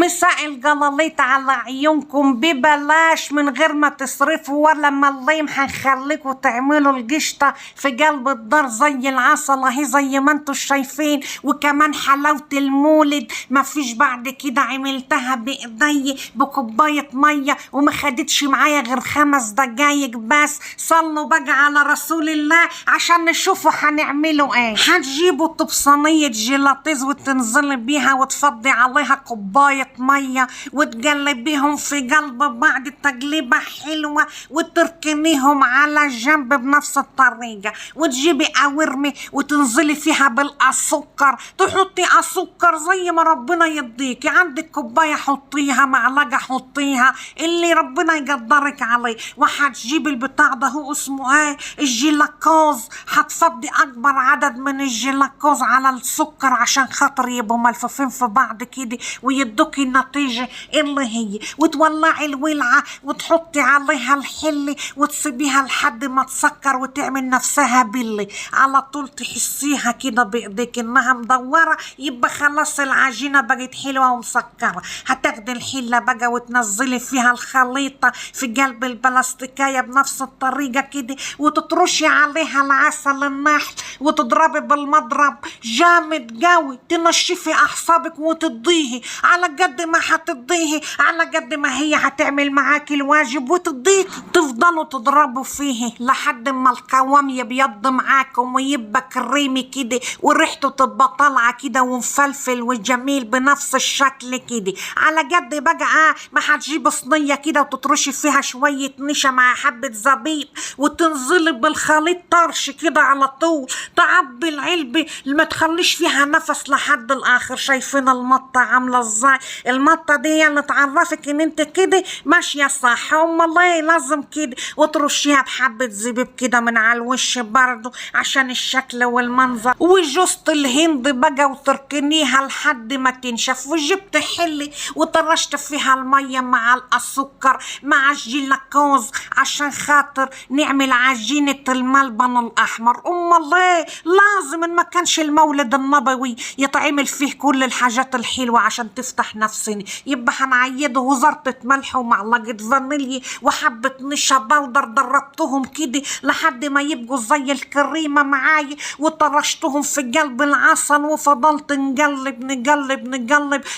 مساء الجلاليط على عيونكم ببلاش من غير ما تصرفوا ولا مليم. هنخليكوا تعملوا القشطة في قلب الدار زي العسل اهي زي ما انتوا شايفين. وكمان حلاوة المولد مفيش بعد كده. عملتها بايدي بكوباية مية وما خدتش معايا غير 5 دقايق بس. صلوا بقى على رسول الله عشان نشوفوا هنعملوا ايه. هتجيبوا طبصانية جيلاتيز وتنزلي بيها وتفضي عليها كوباية مية وتقلبيهم في قلب بعض تقليبة حلوة وتركنيهم على جنب بنفس الطريقة. وتجيبي قوارمي وتنزلي فيها بالسكر. تحطي السكر زي ما ربنا يديكي. عندك كوباية حطيها، معلقة حطيها، اللي ربنا يقدرك عليه. وهتجيبي البتاع ده هو اسمه ايه، الجلاكوز. هتفضي اكبر عدد من الجلاكوز على السكر عشان خاطر يبقوا ملفوفين في بعض كده ويدوكي النتيجة اللي هي. وتولعي الولعة وتحطي عليها الحلة وتسيبيها لحد ما تسكر وتعمل نفسها بلي. على طول تحسيها كده بايديك انها مدورة، يبقى خلاص العجينة بقت حلوة ومسكرة. هتاخدي الحلة بقى وتنزلي فيها الخليطة في قلب البلاستيكاية بنفس الطريقة كده وتطرشي عليها العسل النحل وتضربي بالمضرب جامد قوي. تنشفي اعصابك وتضيهي. على قد ما هتضيهي على قد ما هي هتعمل معاكي الواجب وتضيهي. تفضلوا تضربوا فيه لحد ما القوام يبيض معاكم ويبقى كريمي كده وريحته تبقى طالعه كده ومفلفل وجميل بنفس الشكل كده. على قد بقى ما هتجيب صينيه كده وتطرشي فيها شويه نشا مع حبه زبيب وتنزلي بالخليط طرش كده على طول. تعبي العلبه ما تخليش فيها نفس لحد الاخر. شايفين المطه عامله ازاي؟ المطه دي اللي تعرفك ان انت كده ماشيه صح. امال ايه؟ لازم كده. وترشيها بحبه زبيب كده من على الوش برضو عشان الشكل والمنظر. وجوزة الهند بقى وتركنيها لحد ما تنشف. وجبت حلي وطرشت فيها الميه مع السكر مع الجلاكوز عشان خاطر نعمل عجينه الملبن الاحمر. امال ايه؟ لازم ان ما كانش المولد النبوي يتعمل فيه كل الحاجات الحلوه عشان تفتح نفسنا. يبقى هنعيده وزرطة ملح ومعلقه فانيليا وحبه نشا بودر. دربتهم كده لحد ما يبقوا زي الكريمه معاي وطرشتهم في قلب العسل وفضلت نقلب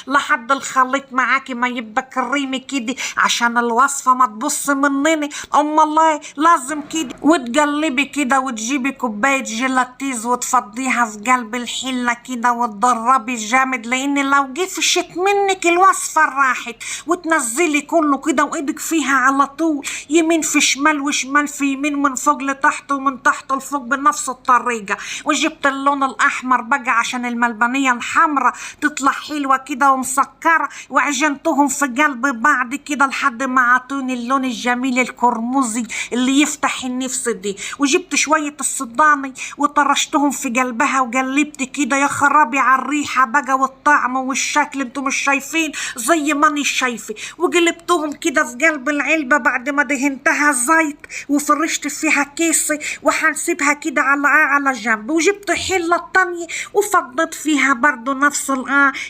لحد الخليط معاكي ما يبقى كريمي كده عشان الوصفه ما تبص مننا. امال ايه؟ لازم كده. وتقلبي كده وتجيبي كوبايه جيلاتيز وتفضيها في قلب الحله كده وتضربي جامد لان لو جفشت منك الوصفه راحت. وتنزلي كله كده وايدك فيها على طول يمين في شمال وشمال في يمين من فوق لتحت ومن تحت لفوق بنفس الطريقه. وجبت اللون الاحمر بقى عشان الملبنيه الحمراء تطلع حلوه كده ومسكره. وعجنتهم في قلب بعض كده لحد ما عطوني اللون الجميل الكرمزي اللي يفتح النفس دي. وجبت شويه الصداني وطرشتهم في قلبها وقلبت كده. يا خرابي على الريحه بقى والطعم والشكل، انتم مش شايفين زي ما انا شايفه. وقلبتهم كده في قلب العلبه بعد ما دهنتها زيت وفرشت فيها كيسه وهنسيبها كده على جنب. وجبت حله تانية وفضت فيها برضو نفس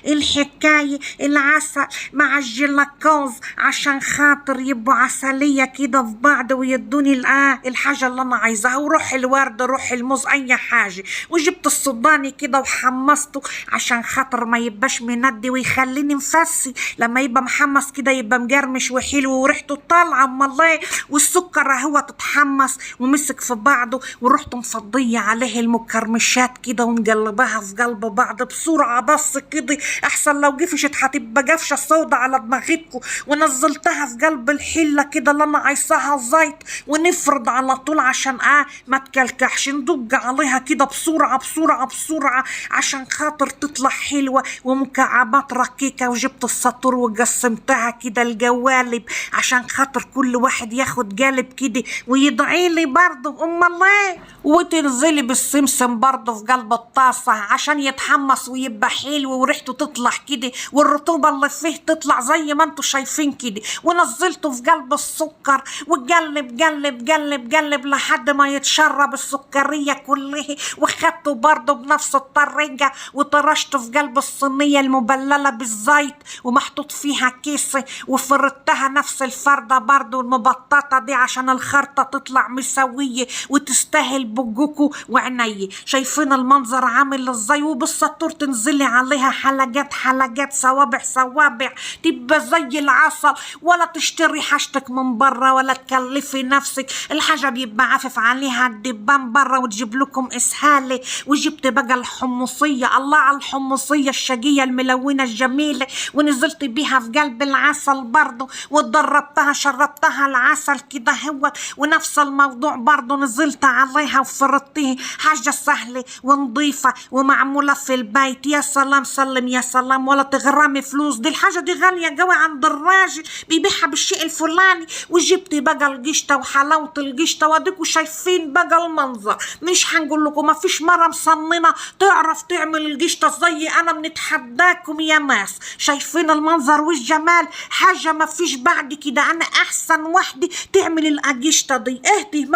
الحكايه العسل مع الجلاكوز عشان خاطر يبقوا عسليه كده في بعض ويدوني الحاجه اللي انا عايزاها. وروح الورد روح الموز اي حاجه. وجبت الصداني كده وحمصته عشان خاطر ما يبقاش مندي ويخليني مفسي. لما يبقى محمص كده يبقى مجرمش وحلو وريحته طالعه. امال ايه؟ والسكر هو تتحمص ومسك في بعضه. ورحت مفضيه عليه المكرمشات كده ومقلباها في قلب بعض بسرعه بس كده احسن لو جفشت هتبقى جفشه سودا على دماغتكم. ونزلتها في قلب الحله كده اللي انا عايزاها زيت ونفرد على طول عشان ما تكلكحش. ندق عليها كده بسرعه عشان خاطر تطلع حلوه ومكعبات ركيكه. وجبت السطور وقسمتها كده الجوالب عشان خاطر كل واحد ياخد قالب كده ويدعي لي برضه. امال ايه؟ وتنزلي بالسمسم برضه في قلب الطاسه عشان يتحمص ويبقى حلو وريحته تطلع كده والرطوبه اللي فيه تطلع زي ما انتم شايفين كده. ونزلته في قلب السكر وقلب لحد ما يتشرب السكريه كلها. وخدته برضه بنفس الطريقه وطرشته في قلب الصينيه المبلله بالزيت زيت ومحطوط فيها كيسة، وفردتها نفس الفردة برضو المبططة دي عشان الخرطة تطلع مسوية وتستاهل بقكوا وعيني. شايفين المنظر عامل ازاي؟ وبالسطور تنزلي عليها حلقات حلقات، صوابع صوابع، تبقى زي العسل. ولا تشتري حاجتك من برا ولا تكلفي نفسك، الحاجة بيبقى عافف عليها الدبان برا وتجيب لكم اسهالة. وجبت بقى الحمصية، الله على الحمصية الشقية الملونة الجميلة، ونزلت بيها في قلب العسل برضو وتدربتها شربتها العسل كده هو. ونفس الموضوع برضو نزلت عليها وفرطتها، حاجة سهلة ونظيفة ومعمولة في البيت. يا سلام سلم يا سلام، ولا تغرمي فلوس، دي الحاجة دي غالية قوي عند الراجل بيبيعها بالشيء الفلاني. وجبت بقى القشطة وحلاوة القشطة، واديكوا شايفين بقى المنظر. مش هنقول لكم ما فيش مرة مصننة تعرف تعمل القشطة زي انا، بنتحداكم يا ناس. شايفين المنظر والجمال؟ حاجة ما فيش بعد كده، انا احسن وحدة تعمل القشطة دي. اهدي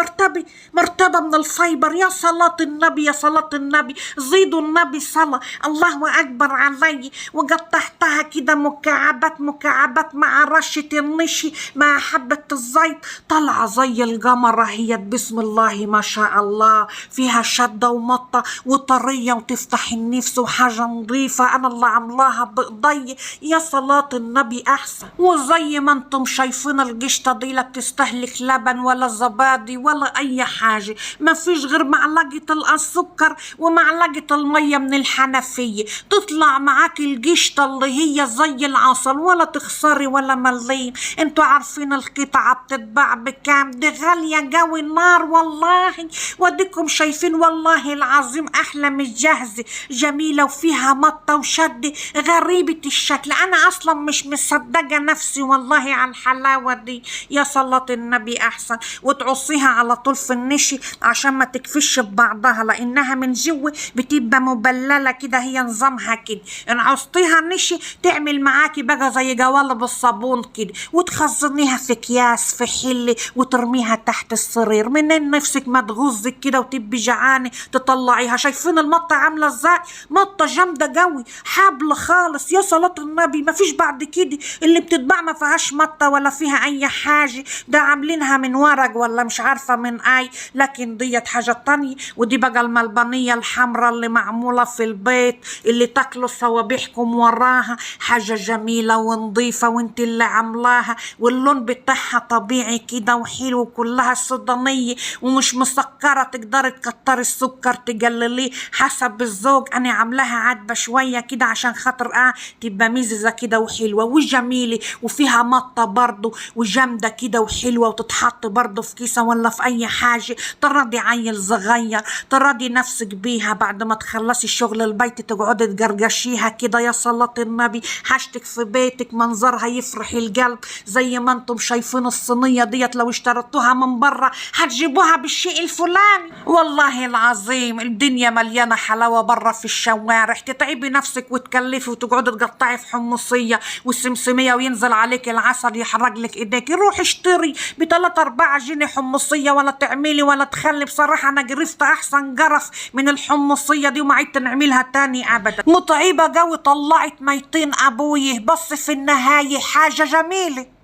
مرتبة من الفايبر. يا صلاة النبي يا صلاة النبي، زيدوا النبي صلاة، الله اكبر علي. وقطعتها كده مكعبات مكعبات مع رشة النشي مع حبة الزيت، طلع زي القمرة هي، بسم الله ما شاء الله. فيها شدة ومطة وطرية وتفتح النفس وحاجة نظيفة، انا اللي عملاها بإيدي. يا صلاة النبي احسن. وزي ما انتم شايفين القشطة دي لا بتستهلك لبن ولا زبادي ولا اي حاجة، ما فيش غير معلقة السكر ومعلقة المية من الحنفية، تطلع معاك القشطة اللي هي زي العسل، ولا تخسري ولا مليم. انتوا عارفين القطعة بتتباع بكام؟ دي غالية قوي النار والله. وديكم شايفين والله العظيم احلى مش جاهزة، جميلة وفيها مطة وشدة غريبة الشكل. انا اصلا مش مصدقة نفسي والله على الحلاوة دي. يا صلاة النبي احسن. وتعصيها على طول في النشي عشان ما تكفش ببعضها، لانها من جوا بتبقى مبللة كده، هي نظامها كده. ان عصتيها نشي تعمل معاكي بقى زي جوالب الصابون كده، وتخزنيها في اكياس في حلة وترميها تحت السرير. منين نفسك ما تغزك كده وتبقي جعانة تطلعيها. شايفين المطة عاملة ازاي؟ مطة جامدة قوي، حبل خالص. يا صلاة النبي ما فيش بعد كده. اللي بتتباع ما فيهاش مطة ولا فيها اي حاجة، ده عاملينها من ورق ولا مش عارفة من اي، لكن ديت حاجة تانية. ودي بقى الملبنية الحمراء اللي معمولة في البيت، اللي تاكلوا صوابيحكم وراها، حاجة جميلة ونظيفة وانت اللي عاملاها. واللون بتاعها طبيعي كده وحلو، كلها صدنية ومش مسكرة، تقدري تكتري السكر تقلليه حسب الذوق. انا عاملاها عادبة شوية كده عشان خاطر تبقى مززة كده وحلوة وجميلة، وفيها مطة برضو وجامدة كده وحلوة، وتتحط برضو في كيسة ولا في اي حاجة ترضي عيل صغير، ترضي نفسك بيها بعد ما تخلصي شغل البيت تقعدي تقرقشيها كده. يا صلاة النبي، حاجتك في بيتك منظرها يفرح القلب. زي ما انتم شايفين الصينية ديت لو اشتريتوها من برا هتجيبوها بالشيء الفلاني. والله العظيم الدنيا مليانة حلاوة برا في الشوارع، تتعبي نفسك وتكلفي وتقعدي تقطعي في حمصية والسمسمية وينزل عليك العسل يحرق لك ايديك. روح اشتري ب3 4 جنيه حمصية، ولا تعملي ولا تخلي. بصراحة انا جرفت احسن جرف من الحمصية دي وما عدت نعملها تاني ابدا. متعبة قوي، طلعت ميتين ابويه، بس في النهاية حاجة جميلة.